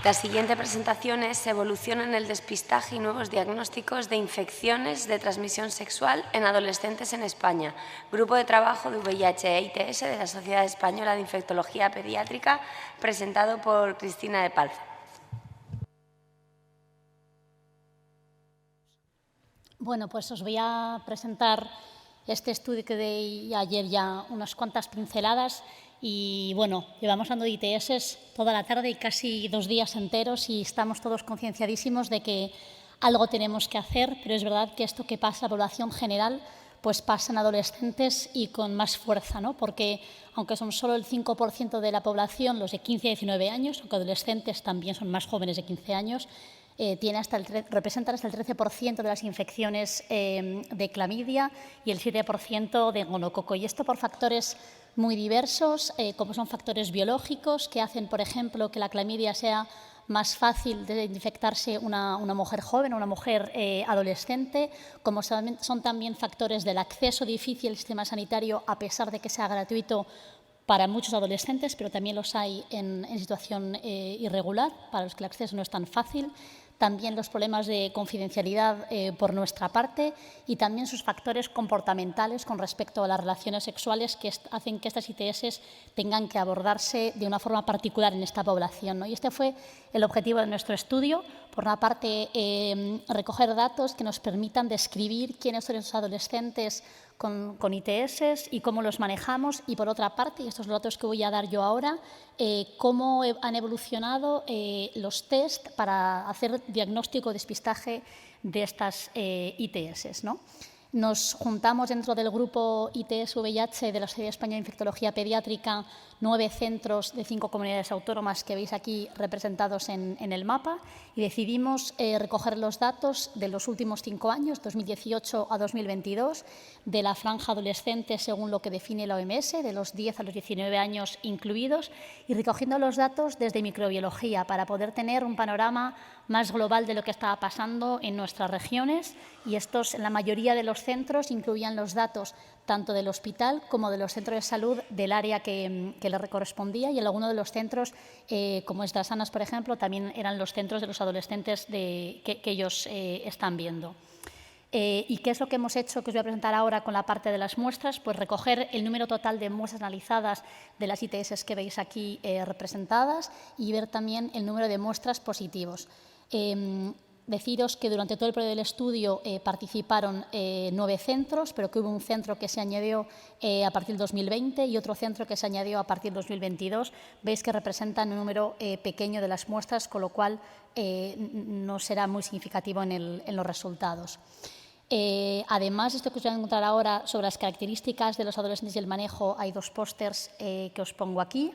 La siguiente presentación es Evolución en el despistaje y nuevos diagnósticos de infecciones de transmisión sexual en adolescentes en España. Grupo de trabajo de VIH e ITS de la Sociedad Española de Infectología Pediátrica, presentado por Cristina de Palza. Bueno, pues os voy a presentar este estudio que di ayer ya unas cuantas pinceladas. Y bueno, llevamos hablando de ITS toda la tarde y casi 2 días enteros y estamos todos concienciadísimos de que algo tenemos que hacer, pero es verdad que esto que pasa en la población general pues pasa en adolescentes y con más fuerza, ¿no? Porque aunque son solo el 5% de la población, los de 15 a 19 años, aunque adolescentes también son más jóvenes de 15 años, representan hasta el 13% de las infecciones de clamidia y el 7% de gonococo. Y esto por factores muy diversos, como son factores biológicos que hacen, por ejemplo, que la clamidia sea más fácil de infectarse una mujer joven o una mujer adolescente, como son también factores del acceso difícil al sistema sanitario, a pesar de que sea gratuito para muchos adolescentes, pero también los hay en situación irregular, para los que el acceso no es tan fácil. También los problemas de confidencialidad por nuestra parte y también sus factores comportamentales con respecto a las relaciones sexuales que hacen que estas ITS tengan que abordarse de una forma particular en esta población, ¿no? Y este fue el objetivo de nuestro estudio. Por una parte, recoger datos que nos permitan describir quiénes son esos adolescentes con ITS y cómo los manejamos. Y por otra parte, y estos son los datos que voy a dar yo ahora, cómo han evolucionado los test para hacer diagnóstico o despistaje de estas ITS, ¿no? Nos juntamos dentro del grupo ITS-VIH de la Sociedad Española de Infectología Pediátrica 9 centros de 5 comunidades autónomas que veis aquí representados en el mapa y decidimos recoger los datos de los últimos 5 años, 2018 a 2022, de la franja adolescente según lo que define la OMS, de los 10 a los 19 años incluidos, y recogiendo los datos desde microbiología para poder tener un panorama más global de lo que estaba pasando en nuestras regiones. Y estos, en la mayoría de los centros, incluían los datos tanto del hospital como de los centros de salud del área que le correspondía, y en algunos de los centros, como es Drasanas, por ejemplo, también eran los centros de los adolescentes que ellos están viendo. ¿Y qué es lo que hemos hecho, que os voy a presentar ahora con la parte de las muestras? Pues recoger el número total de muestras analizadas de las ITS que veis aquí representadas y ver también el número de muestras positivos. Deciros que durante todo el periodo del estudio participaron 9 centros, pero que hubo un centro que se añadió a partir del 2020 y otro centro que se añadió a partir del 2022. Veis que representan un número pequeño de las muestras, con lo cual no será muy significativo en los resultados. Además, esto que os voy a encontrar ahora sobre las características de los adolescentes y el manejo, hay 2 pósters que os pongo aquí.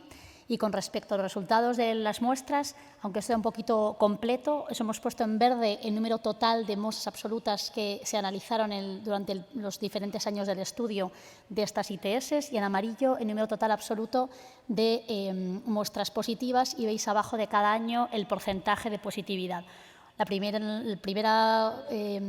Y con respecto a los resultados de las muestras, aunque sea un poquito completo, os hemos puesto en verde el número total de muestras absolutas que se analizaron durante los diferentes años del estudio de estas ITS, y en amarillo el número total absoluto de muestras positivas, y veis abajo de cada año el porcentaje de positividad. El primer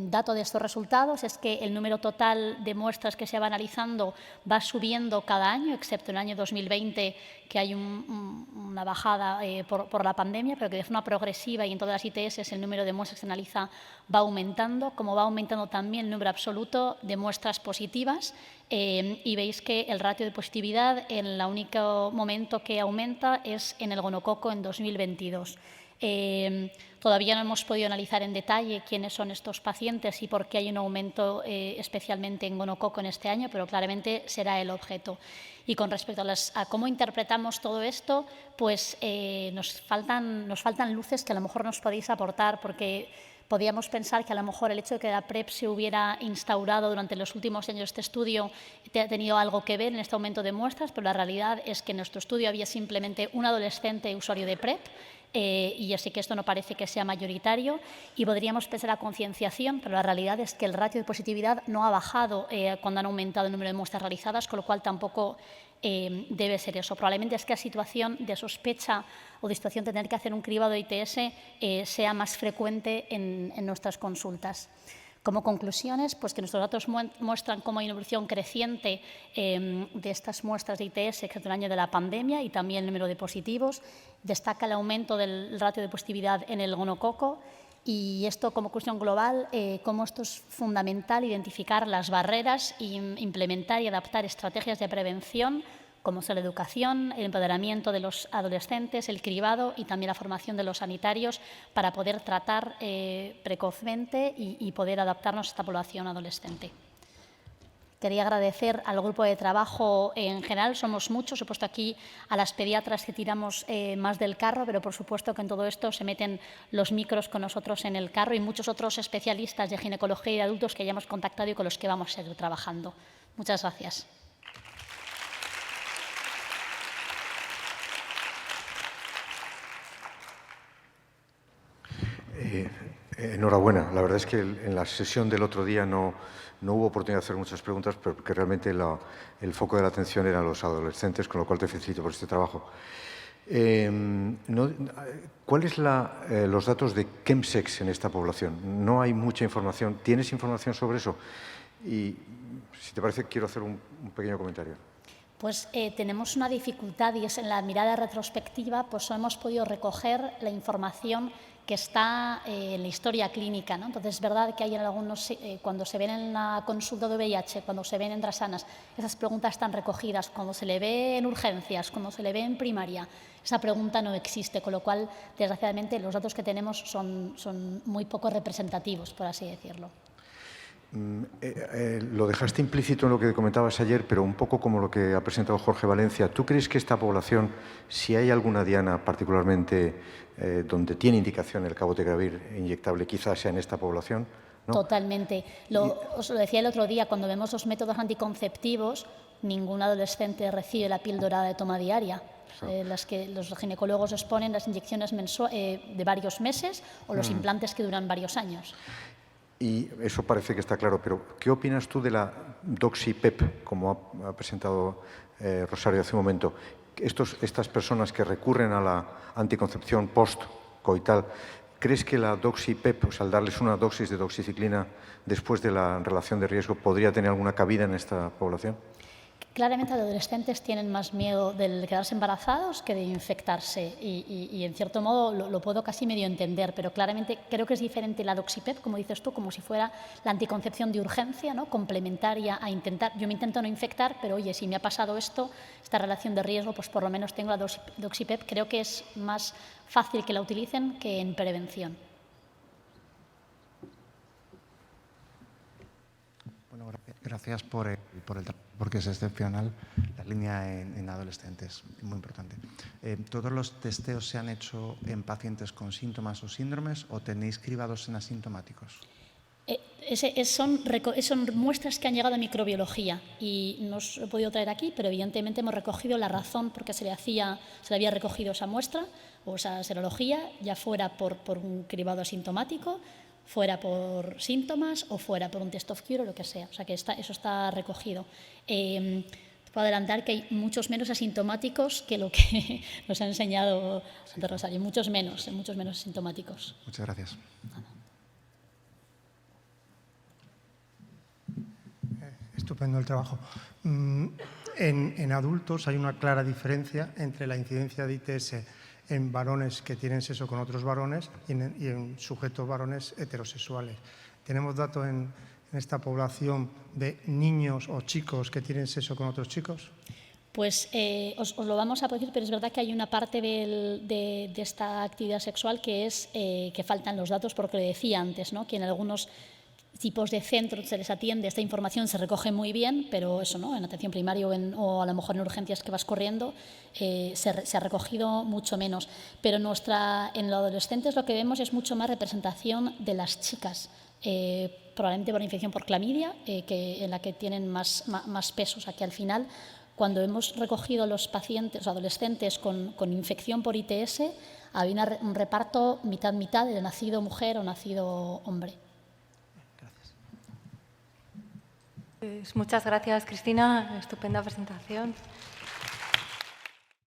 dato de estos resultados es que el número total de muestras que se va analizando va subiendo cada año, excepto en el año 2020, que hay una bajada por la pandemia, pero que de forma progresiva y en todas las ITS el número de muestras que se analiza va aumentando, como va aumentando también el número absoluto de muestras positivas. Y veis que el ratio de positividad, el único momento que aumenta es en el gonococo en 2022. Todavía no hemos podido analizar en detalle quiénes son estos pacientes y por qué hay un aumento especialmente en gonococo en este año, pero claramente será el objeto. Y con respecto a cómo interpretamos todo esto, pues nos faltan luces que a lo mejor nos podéis aportar, porque podíamos pensar que a lo mejor el hecho de que la PrEP se hubiera instaurado durante los últimos años de este estudio ha tenido algo que ver en este aumento de muestras, pero la realidad es que en nuestro estudio había simplemente un adolescente usuario de PrEP, y así que esto no parece que sea mayoritario, y podríamos pensar a concienciación, pero la realidad es que el ratio de positividad no ha bajado cuando han aumentado el número de muestras realizadas, con lo cual tampoco debe ser eso. Probablemente es que la situación de sospecha o de situación de tener que hacer un cribado de ITS sea más frecuente en nuestras consultas. Como conclusiones, pues que nuestros datos muestran cómo hay una evolución creciente de estas muestras de ITS desde el año de la pandemia y también el número de positivos. Destaca el aumento del ratio de positividad en el gonococo y esto como cuestión global, cómo esto es fundamental identificar las barreras e implementar y adaptar estrategias de prevención como son la educación, el empoderamiento de los adolescentes, el cribado y también la formación de los sanitarios para poder tratar precozmente y poder adaptarnos a esta población adolescente. Quería agradecer al grupo de trabajo en general, somos muchos, he puesto aquí a las pediatras que tiramos más del carro, pero por supuesto que en todo esto se meten los micros con nosotros en el carro y muchos otros especialistas de ginecología y de adultos que ya hemos contactado y con los que vamos a seguir trabajando. Muchas gracias. Enhorabuena. La verdad es que en la sesión del otro día no hubo oportunidad de hacer muchas preguntas, pero que realmente el foco de la atención eran los adolescentes, con lo cual te felicito por este trabajo. ¿Cuáles los datos de chemsex en esta población? No hay mucha información. ¿Tienes información sobre eso? Y si te parece, quiero hacer un pequeño comentario. Pues tenemos una dificultad y es en la mirada retrospectiva, pues hemos podido recoger la información que está en la historia clínica, ¿no? Entonces es verdad que hay en algunos, cuando se ven en la consulta de VIH, cuando se ven en Drasanas, esas preguntas están recogidas, cuando se le ve en urgencias, cuando se le ve en primaria, esa pregunta no existe, con lo cual, desgraciadamente, los datos que tenemos son muy poco representativos, por así decirlo. Lo dejaste implícito en lo que comentabas ayer, pero un poco como lo que ha presentado Jorge Valencia. ¿Tú crees que esta población, si hay alguna diana particularmente donde tiene indicación el cabotegravir inyectable, quizás sea en esta población? ¿No? Totalmente. Os lo decía el otro día, cuando vemos los métodos anticonceptivos, ningún adolescente recibe la píldora de toma diaria. Las que los ginecólogos exponen las inyecciones de varios meses o los implantes que duran varios años. Y eso parece que está claro, pero ¿qué opinas tú de la doxipep, como ha presentado Rosario hace un momento? Estas personas que recurren a la anticoncepción post-coital, ¿crees que la doxipep, o sea, al darles una dosis de doxiciclina después de la relación de riesgo, podría tener alguna cabida en esta población? Claramente, los adolescentes tienen más miedo de quedarse embarazados que de infectarse y en cierto modo, lo puedo casi medio entender, pero claramente creo que es diferente la doxipep, como dices tú, como si fuera la anticoncepción de urgencia, ¿no? Complementaria a intentar, yo me intento no infectar, pero oye, si me ha pasado esta relación de riesgo, pues por lo menos tengo la doxipep, creo que es más fácil que la utilicen que en prevención. Bueno, gracias por el trabajo, porque es excepcional la línea en adolescentes, muy importante. ¿Todos los testeos se han hecho en pacientes con síntomas o síndromes o tenéis cribados en asintomáticos? Son muestras que han llegado a microbiología y no os he podido traer aquí, pero evidentemente hemos recogido la razón por qué se le había recogido esa muestra o esa serología, ya fuera por un cribado asintomático, fuera por síntomas o fuera por un test of cure o lo que sea. O sea que eso está recogido. Te puedo adelantar que hay muchos menos asintomáticos que lo que nos ha enseñado Santa Rosario. Muchos menos asintomáticos. Muchas gracias. Estupendo el trabajo. En adultos hay una clara diferencia entre la incidencia de ITS en varones que tienen sexo con otros varones y en sujetos varones heterosexuales. ¿Tenemos datos en esta población de niños o chicos que tienen sexo con otros chicos? Pues os lo vamos a decir, pero es verdad que hay una parte de esta actividad sexual que es que faltan los datos, porque lo decía antes, ¿no? Que en algunos tipos de centros se les atiende, esta información se recoge muy bien, pero eso, ¿no? En atención primaria o a lo mejor en urgencias que vas corriendo se ha recogido mucho menos. Pero en los adolescentes lo que vemos es mucho más representación de las chicas, probablemente por infección por clamidia, en la que tienen más peso. O sea que al final, cuando hemos recogido los pacientes, los adolescentes con infección por ITS, había un reparto mitad-mitad de nacido mujer o nacido hombre. Pues muchas gracias, Cristina. Estupenda presentación.